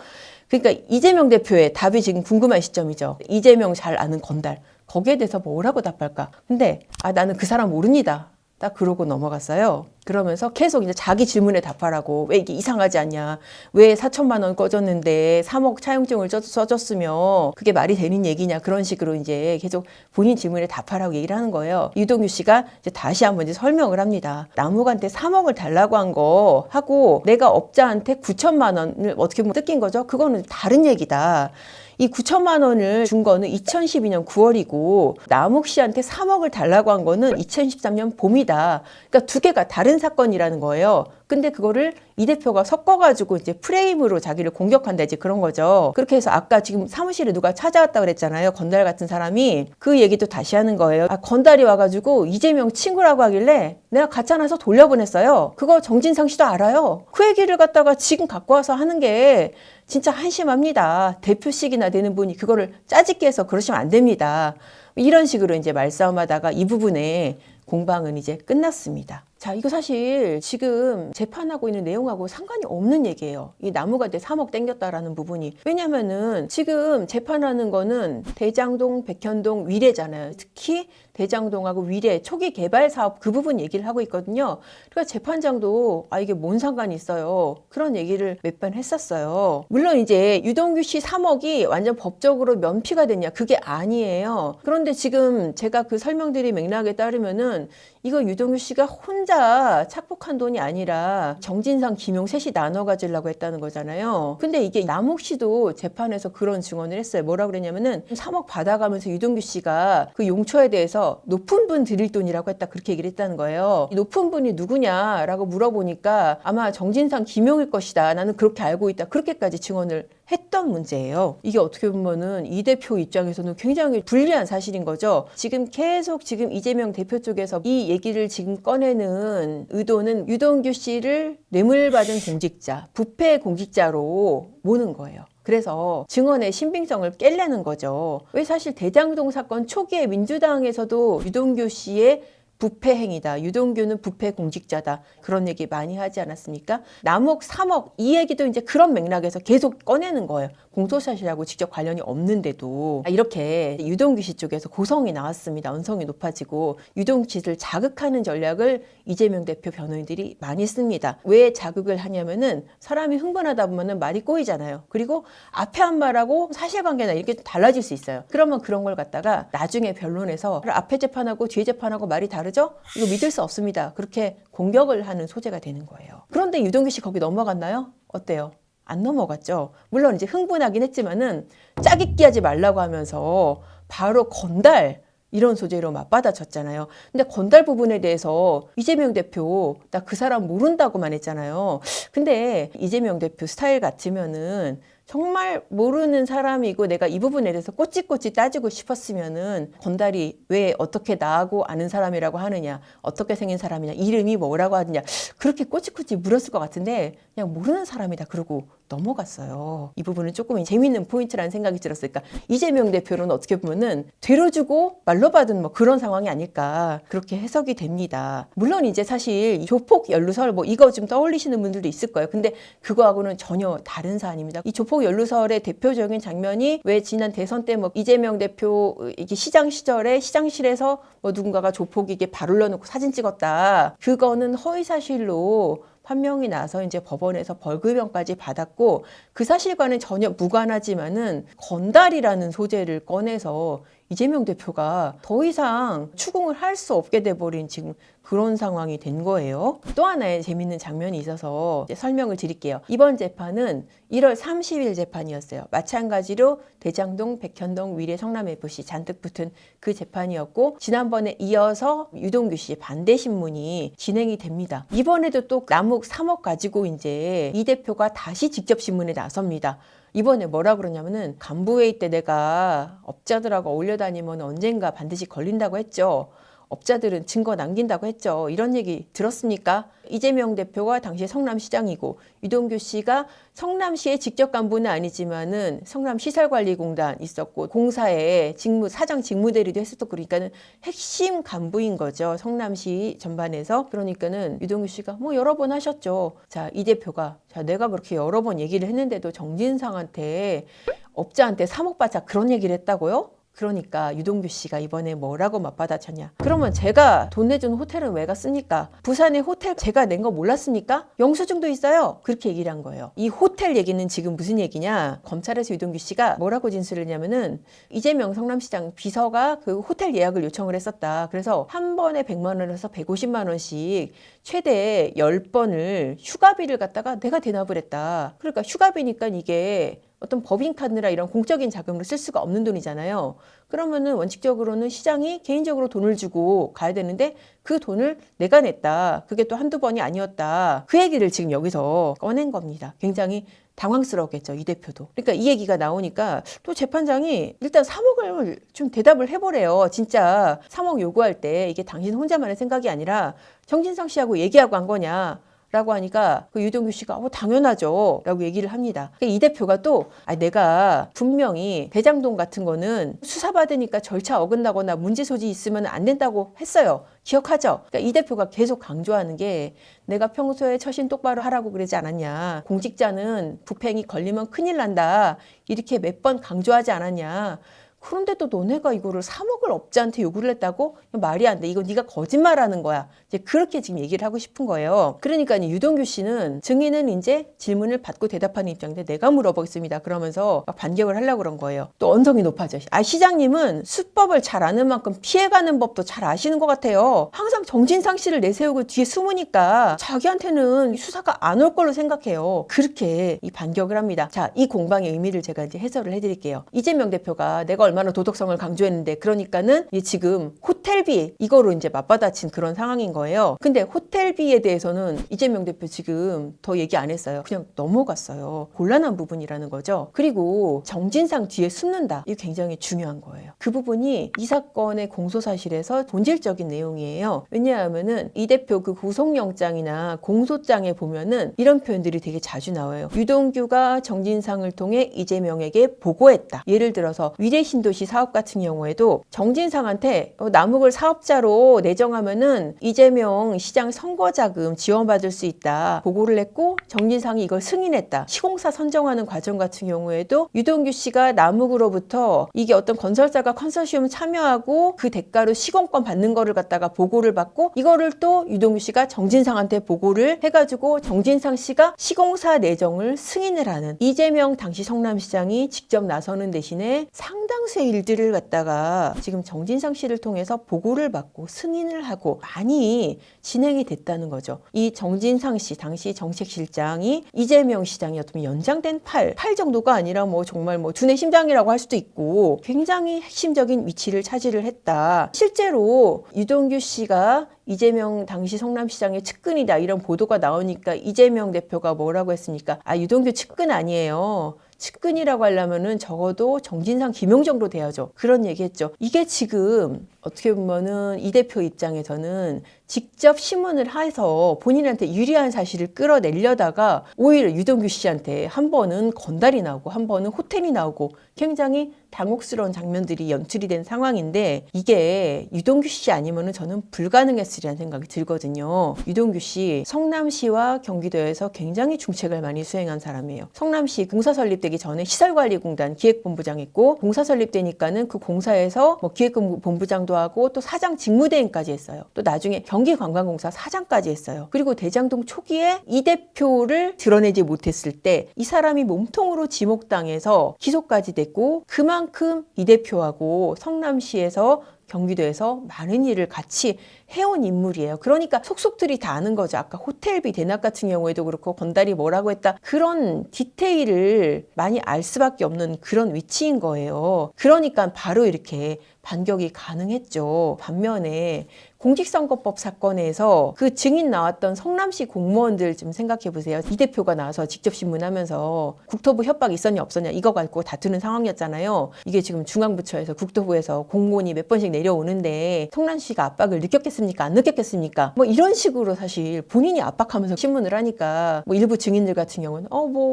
그러니까 이재명 대표의 답이 지금 궁금한 시점이죠. 이재명 잘 아는 건달. 거기에 대해서 뭐라고 답할까? 근데 나는 그 사람 모릅니다. 딱 그러고 넘어갔어요. 그러면서 계속 이제 자기 질문에 답하라고. 왜 이게 이상하지 않냐. 왜 4천만 원 꺼졌는데 3억 차용증을 써줬으며 그게 말이 되는 얘기냐. 그런 식으로 이제 계속 본인 질문에 답하라고 얘기를 하는 거예요. 유동규 씨가 이제 다시 한번 이제 설명을 합니다. 남욱한테 3억을 달라고 한 거 하고 내가 업자한테 9천만 원을 어떻게 보면 뜯긴 거죠. 그거는 다른 얘기다. 이 9천만 원을 준 거는 2012년 9월이고 남욱 씨한테 3억을 달라고 한 거는 2013년 봄이다. 그러니까 두 개가 다른 다른 사건이라는 거예요. 근데 그거를 이 대표가 섞어가지고 이제 프레임으로 자기를 공격한다, 이제 그런 거죠. 그렇게 해서 아까 지금 사무실에 누가 찾아왔다 그랬잖아요. 건달 같은 사람이. 그 얘기도 다시 하는 거예요. 건달이 와가지고 이재명 친구라고 하길래 내가 가짜나서 돌려보냈어요. 그거 정진상 씨도 알아요. 그 얘기를 갖다가 지금 갖고 와서 하는 게 진짜 한심합니다. 대표식이나 되는 분이 그거를 짜집게 해서 그러시면 안 됩니다. 이런 식으로 이제 말싸움하다가 이 부분에 공방은 이제 끝났습니다. 자, 이거 사실 지금 재판하고 있는 내용하고 상관이 없는 얘기예요. 이 나무가대 3억 땡겼다라는 부분이. 왜냐면은 지금 재판하는 거는 대장동, 백현동, 위례잖아요. 특히 대장동하고 위례 초기 개발 사업 그 부분 얘기를 하고 있거든요. 그러니까 재판장도 이게 뭔 상관이 있어요. 그런 얘기를 몇 번 했었어요. 물론 이제 유동규 씨 3억이 완전 법적으로 면피가 됐냐? 그게 아니에요. 그런데 지금 제가 그 설명드린 맥락에 따르면은 이거 유동규 씨가 혼자 착복한 돈이 아니라 정진상, 김용 셋이 나눠 가지려고 했다는 거잖아요. 근데 이게 남욱 씨도 재판에서 그런 증언을 했어요. 뭐라 그랬냐면은 3억 받아가면서 유동규 씨가 그 용처에 대해서 높은 분 드릴 돈이라고 했다, 그렇게 얘기를 했다는 거예요. 이 높은 분이 누구냐라고 물어보니까 아마 정진상, 김용일 것이다. 나는 그렇게 알고 있다. 그렇게까지 증언을 했던 문제예요. 이게 어떻게 보면은 이 대표 입장에서는 굉장히 불리한 사실인 거죠. 지금 계속 지금 이재명 대표 쪽에서 이 얘기를 지금 꺼내는 의도는 유동규 씨를 뇌물받은 공직자, 부패 공직자로 모는 거예요. 그래서 증언의 신빙성을 깰려는 거죠. 왜 사실 대장동 사건 초기에 민주당에서도 유동규 씨의 부패 행위다. 유동규는 부패 공직자다. 그런 얘기 많이 하지 않았습니까? 남욱 3억 이 얘기도 이제 그런 맥락에서 계속 꺼내는 거예요. 공소사실하고 직접 관련이 없는데도. 이렇게 유동규 씨 쪽에서 고성이 나왔습니다. 언성이 높아지고 유동규 씨를 자극하는 전략을 이재명 대표 변호인들이 많이 씁니다. 왜 자극을 하냐면은 사람이 흥분하다 보면은 말이 꼬이잖아요. 그리고 앞에 한 말하고 사실관계나 이렇게 달라질 수 있어요. 그러면 그런 걸 갖다가 나중에 변론에서 앞에 재판하고 뒤에 재판하고 말이 다르죠? 이거 믿을 수 없습니다. 그렇게 공격을 하는 소재가 되는 거예요. 그런데 유동규 씨 거기 넘어갔나요? 어때요? 안 넘어갔죠. 물론 이제 흥분하긴 했지만은 짜깁기 하지 말라고 하면서 바로 건달 이런 소재로 맞받아쳤잖아요. 근데 건달 부분에 대해서 이재명 대표 나 그 사람 모른다고만 했잖아요. 근데 이재명 대표 스타일 같으면은 정말 모르는 사람이고 내가 이 부분에 대해서 꼬치꼬치 따지고 싶었으면은 건달이 왜 어떻게 나하고 아는 사람이라고 하느냐, 어떻게 생긴 사람이냐, 이름이 뭐라고 하느냐, 그렇게 꼬치꼬치 물었을 것 같은데 그냥 모르는 사람이다 그러고 넘어갔어요. 이 부분은 조금 재미있는 포인트라는 생각이 들었으니까 이재명 대표는 어떻게 보면은 되로 주고 말로 받은 뭐 그런 상황이 아닐까 그렇게 해석이 됩니다. 물론 이제 사실 조폭 연루설 뭐 이거 좀 떠올리시는 분들도 있을 거예요. 근데 그거하고는 전혀 다른 사안입니다. 이 조폭 연루설의 대표적인 장면이 왜 지난 대선 때 뭐 이재명 대표 이게 시장 시절에 시장실에서 뭐 누군가가 조폭이 이게 발 올려놓고 사진 찍었다. 그거는 허위사실로 판명이 나서 이제 법원에서 벌금형까지 받았고 그 사실과는 전혀 무관하지만은 건달이라는 소재를 꺼내서 이재명 대표가 더 이상 추궁을 할 수 없게 돼버린 지금 그런 상황이 된 거예요. 또 하나의 재밌는 장면이 있어서 이제 설명을 드릴게요. 이번 재판은 1월 30일 재판이었어요. 마찬가지로 대장동, 백현동, 위례, 성남FC 잔뜩 붙은 그 재판이었고 지난번에 이어서 유동규 씨 반대 신문이 진행이 됩니다. 이번에도 또 남욱 3억 가지고 이제 이 대표가 다시 직접 신문에 나섭니다. 이번에 뭐라 그러냐면은 간부회의 때 내가 업자들하고 어울려 다니면 언젠가 반드시 걸린다고 했죠. 업자들은 증거 남긴다고 했죠. 이런 얘기 들었습니까? 이재명 대표가 당시에 성남시장이고 유동규 씨가 성남시의 직접 간부는 아니지만은 성남시설관리공단 있었고 공사에 사장 직무대리도 했었고 그러니까는 핵심 간부인 거죠. 성남시 전반에서. 그러니까는 유동규 씨가 뭐 여러 번 하셨죠. 자, 이 대표가 내가 그렇게 여러 번 얘기를 했는데도 정진상한테 업자한테 3억 받자 그런 얘기를 했다고요? 그러니까 유동규 씨가 이번에 뭐라고 맞받아쳤냐. 그러면 제가 돈 내준 호텔은 왜 갔습니까? 부산에 호텔 제가 낸 거 몰랐습니까? 영수증도 있어요. 그렇게 얘기를 한 거예요. 이 호텔 얘기는 지금 무슨 얘기냐. 검찰에서 유동규 씨가 뭐라고 진술을 했냐면은 이재명 성남시장 비서가 그 호텔 예약을 요청을 했었다. 그래서 한 번에 100만 원에서 150만 원씩 최대 10번을 휴가비를 갖다가 내가 대납을 했다. 그러니까 휴가비니까 이게 어떤 법인카드나 이런 공적인 자금으로 쓸 수가 없는 돈이잖아요. 그러면은 원칙적으로는 시장이 개인적으로 돈을 주고 가야 되는데 그 돈을 내가 냈다. 그게 또 한두 번이 아니었다. 그 얘기를 지금 여기서 꺼낸 겁니다. 굉장히 당황스러웠겠죠, 이 대표도. 그러니까 이 얘기가 나오니까 또 재판장이 일단 3억을 좀 대답을 해보래요. 진짜 3억 요구할 때 이게 당신 혼자만의 생각이 아니라 정진상 씨하고 얘기하고 한 거냐. 라고 하니까 그 유동규 씨가 당연하죠 라고 얘기를 합니다. 이 대표가 또 내가 분명히 대장동 같은 거는 수사받으니까 절차 어긋나거나 문제 소지 있으면 안 된다고 했어요. 기억하죠? 그러니까 이 대표가 계속 강조하는 게 내가 평소에 처신 똑바로 하라고 그러지 않았냐. 공직자는 부팽이 걸리면 큰일 난다. 이렇게 몇 번 강조하지 않았냐. 그런데도 너네가 이거를 3억을 업자한테 요구를 했다고? 말이 안 돼. 이거 네가 거짓말하는 거야. 이제 그렇게 지금 얘기를 하고 싶은 거예요. 그러니까 유동규 씨는 증인은 이제 질문을 받고 대답하는 입장인데 내가 물어보겠습니다. 그러면서 막 반격을 하려고 그런 거예요. 또 언성이 높아져. 시장님은 수법을 잘 아는 만큼 피해가는 법도 잘 아시는 것 같아요. 항상 정진상 씨를 내세우고 뒤에 숨으니까 자기한테는 수사가 안 올 걸로 생각해요. 그렇게 이 반격을 합니다. 자, 이 공방의 의미를 제가 이제 해설을 해드릴게요. 이재명 대표가 내가 얼마나 도덕성을 강조했는데 그러니까는 지금 호텔비 이거로 이제 맞받아친 그런 상황인 거예요. 근데 호텔비에 대해서는 이재명 대표 지금 더 얘기 안 했어요. 그냥 넘어갔어요. 곤란한 부분이라는 거죠. 그리고 정진상 뒤에 숨는다. 이거 굉장히 중요한 거예요. 그 부분이 이 사건의 공소사실에서 본질적인 내용이에요. 왜냐하면은 이 대표 그 구속영장이나 공소장에 보면은 이런 표현들이 되게 자주 나와요. 유동규가 정진상을 통해 이재명에게 보고했다. 예를 들어서 위례신 신도시 사업 같은 경우에도 정진상한테 남욱을 사업자로 내정하면은 이재명 시장 선거자금 지원받을 수 있다 보고를 했고 정진상이 이걸 승인했다. 시공사 선정하는 과정 같은 경우에도 유동규 씨가 남욱으로부터 이게 어떤 건설사가 컨소시엄 참여하고 그 대가로 시공권 받는 거를 갖다가 보고를 받고 이거를 또 유동규 씨가 정진상한테 보고를 해가지고 정진상 씨가 시공사 내정을 승인을 하는 이재명 당시 성남시장이 직접 나서는 대신에 상당수의 일들을 갖다가 지금 정진상 씨를 통해서 보고를 받고 승인을 하고 많이 진행이 됐다는 거죠. 이 정진상 씨 당시 정책실장이 이재명 시장이 어떤 연장된 팔 정도가 아니라 정말 두뇌 심장이라고 할 수도 있고 굉장히 핵심적인 위치를 차지를 했다. 실제로 유동규 씨가 이재명 당시 성남시장의 측근이다 이런 보도가 나오니까 이재명 대표가 뭐라고 했습니까? 유동규 측근 아니에요. 측근이라고 하려면은 적어도 정진상 김용정도 돼야죠. 그런 얘기했죠. 이게 지금 어떻게 보면은 이 대표 입장에서는 직접 신문을 해서 본인한테 유리한 사실을 끌어내려다가 오히려 유동규 씨한테 한 번은 건달이 나오고 한 번은 호텔이 나오고 굉장히 당혹스러운 장면들이 연출이 된 상황인데 이게 유동규 씨 아니면은 저는 불가능했으리라는 생각이 들거든요. 유동규 씨 성남시와 경기도에서 굉장히 중책을 많이 수행한 사람이에요. 성남시 공사 설립되기 전에 시설관리공단 기획본부장 했고 공사 설립되니까는 그 공사에서 기획본부장도 하고 또 사장 직무대행까지 했어요. 또 나중에 경기관광공사 사장까지 했어요. 그리고 대장동 초기에 이 대표를 드러내지 못했을 때 이 사람이 몸통으로 지목당해서 기소까지 됐고 그만큼 이 대표하고 성남시에서 경기도에서 많은 일을 같이 해온 인물이에요. 그러니까 속속들이 다 아는 거죠. 아까 호텔비 대납 같은 경우에도 그렇고 건달이 뭐라고 했다. 그런 디테일을 많이 알 수밖에 없는 그런 위치인 거예요. 그러니까 바로 이렇게 반격이 가능했죠. 반면에 공직선거법 사건에서 그 증인 나왔던 성남시 공무원들 좀 생각해 보세요. 이 대표가 나와서 직접 신문하면서 국토부 협박 있었냐 없었냐 이거 가지고 다투는 상황이었잖아요. 이게 지금 중앙부처에서 국토부에서 공무원이 몇 번씩 내려오는데 성남시가 압박을 느꼈겠습니까? 안 느꼈겠습니까? 이런 식으로 사실 본인이 압박하면서 신문을 하니까 일부 증인들 같은 경우는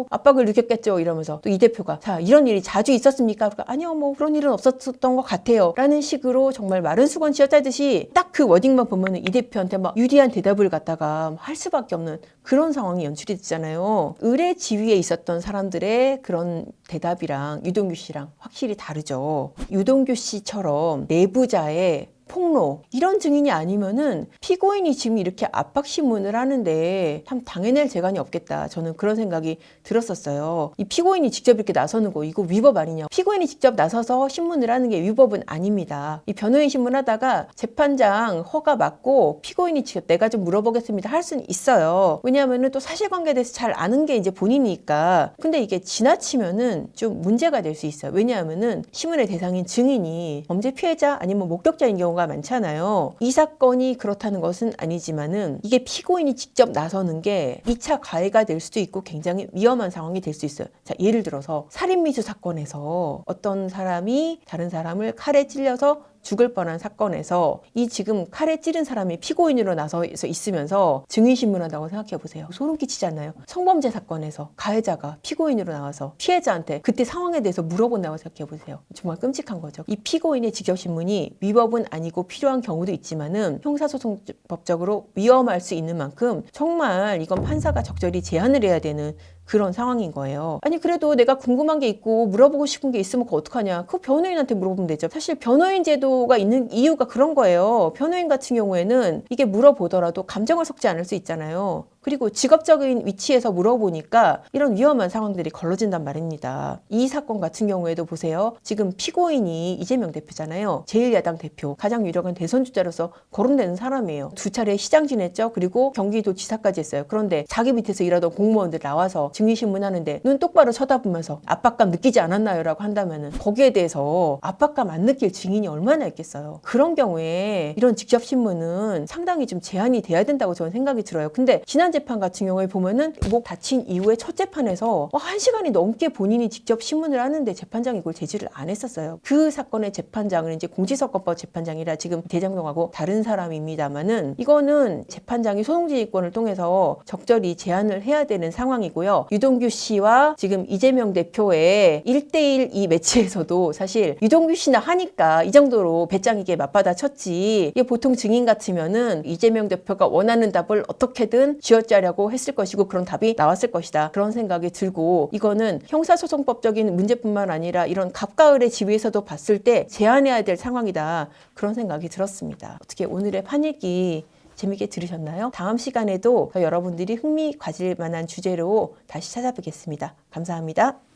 압박을 느꼈겠죠 이러면서 또 이 대표가 자 이런 일이 자주 있었습니까? 그러니까 아니요 그런 일은 없었던 것 같아요 라는 식으로 정말 마른 수건 쥐어짜듯이 딱 그 워딩만 보면은 이 대표한테 유리한 대답을 갖다가 할 수밖에 없는 그런 상황이 연출이 됐잖아요. 의뢰 지위에 있었던 사람들의 그런 대답이랑 유동규 씨랑 확실히 다르죠. 유동규 씨처럼 내부자의 폭로 이런 증인이 아니면은 피고인이 지금 이렇게 압박 신문을 하는데 참 당해낼 재간이 없겠다. 저는 그런 생각이 들었었어요. 이 피고인이 직접 이렇게 나서는 거 이거 위법 아니냐. 피고인이 직접 나서서 신문을 하는 게 위법은 아닙니다. 이 변호인 신문하다가 재판장 허가 받고 피고인이 직접 내가 좀 물어보겠습니다 할 수는 있어요. 왜냐하면은 또 사실관계에 대해서 잘 아는 게 이제 본인이니까. 근데 이게 지나치면은 좀 문제가 될 수 있어요. 왜냐하면은 신문의 대상인 증인이 범죄 피해자 아니면 목격자인 경우가 많잖아요. 이 사건이 그렇다는 것은 아니지만은 이게 피고인이 직접 나서는 게 2차 가해가 될 수도 있고 굉장히 위험한 상황이 될 수 있어요. 자, 예를 들어서 살인미수 사건에서 어떤 사람이 다른 사람을 칼에 찔려서 죽을 뻔한 사건에서 이 지금 칼에 찌른 사람이 피고인으로 나서 있으면서 증인신문한다고 생각해 보세요. 소름 끼치지 않나요? 성범죄 사건에서 가해자가 피고인으로 나와서 피해자한테 그때 상황에 대해서 물어본다고 생각해 보세요. 정말 끔찍한 거죠. 이 피고인의 직접신문이 위법은 아니고 필요한 경우도 있지만은 형사소송법적으로 위험할 수 있는 만큼 정말 이건 판사가 적절히 제한을 해야 되는 그런 상황인 거예요. 아니 그래도 내가 궁금한 게 있고 물어보고 싶은 게 있으면 그거 어떡하냐. 그거 변호인한테 물어보면 되죠. 사실 변호인 제도가 있는 이유가 그런 거예요. 변호인 같은 경우에는 이게 물어보더라도 감정을 섞지 않을 수 있잖아요. 그리고 직업적인 위치에서 물어보니까 이런 위험한 상황들이 걸러진단 말입니다. 이 사건 같은 경우에도 보세요. 지금 피고인이 이재명 대표잖아요. 제1야당 대표, 가장 유력한 대선 주자로서 거론되는 사람이에요. 2차례 시장 지냈죠. 그리고 경기도 지사까지 했어요. 그런데 자기 밑에서 일하던 공무원들 나와서 증인신문하는데 눈 똑바로 쳐다보면서 압박감 느끼지 않았나요? 라고 한다면은 거기에 대해서 압박감 안 느낄 증인이 얼마나 있겠어요. 그런 경우에 이런 직접신문은 상당히 좀 제한이 돼야 된다고 저는 생각이 들어요. 근데 지난 재판 같은 경우에 보면은 목 다친 이후에 첫 재판에서 1시간이 넘게 본인이 직접 신문을 하는데 재판장이 이걸 제지를 안 했었어요. 그 사건의 재판장은 이제 공직선거법 재판장이라 지금 대장동하고 다른 사람입니다만은 이거는 재판장이 소송지휘권을 통해서 적절히 제한을 해야 되는 상황이고요. 유동규 씨와 지금 이재명 대표의 1대1 이 매치에서도 사실 유동규 씨나 하니까 이 정도로 배짱이게 맞받아 쳤지. 이게 보통 증인 같으면은 이재명 대표가 원하는 답을 어떻게든 쥐어짜려고 했을 것이고 그런 답이 나왔을 것이다. 그런 생각이 들고 이거는 형사소송법적인 문제뿐만 아니라 이런 갑과을의 지위에서도 봤을 때 제한해야 될 상황이다. 그런 생각이 들었습니다. 어떻게 오늘의 판읽기 재밌게 들으셨나요? 다음 시간에도 여러분들이 흥미 가질 만한 주제로 다시 찾아뵙겠습니다. 감사합니다.